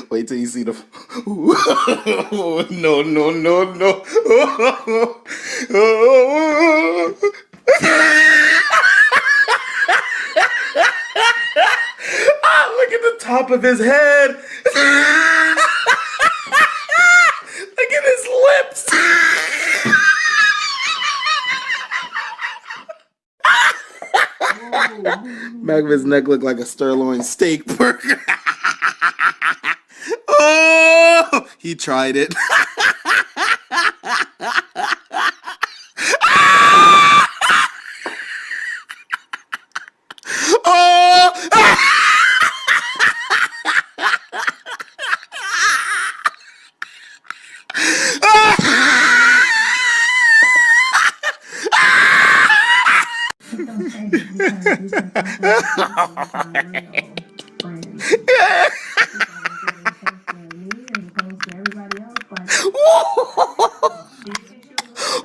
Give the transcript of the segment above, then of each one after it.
Wait till you see the. No, no, no, no. Look at the top of his head. Look at his lips. Back of his neck looked like a sirloin steak burger. Oh, he tried it. Oh!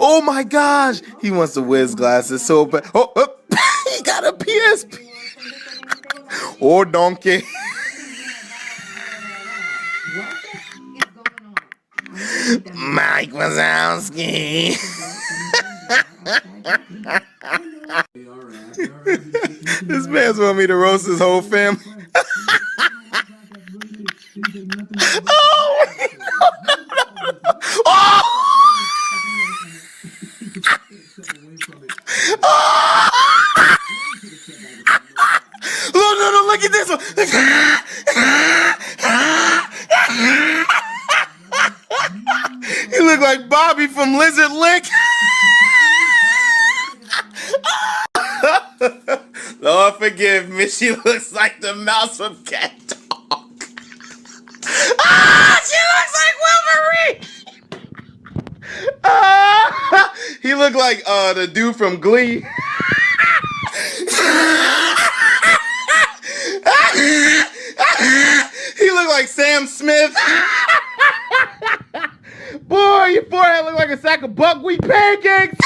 Oh my gosh! He wants the whiz glasses so bad. Oh, he got a PSP. Oh, donkey. Mike Wazowski. This man's want me to roast his whole family. Oh! Oh! No, look at this one. He look like Bobby from Lizard Lick. Lord forgive me, she looks like the mouse from Cat Dog. She looks like Wolverine. He looked like the dude from Glee. He looked like Sam Smith. Boy, your forehead looked like a sack of buckwheat pancakes.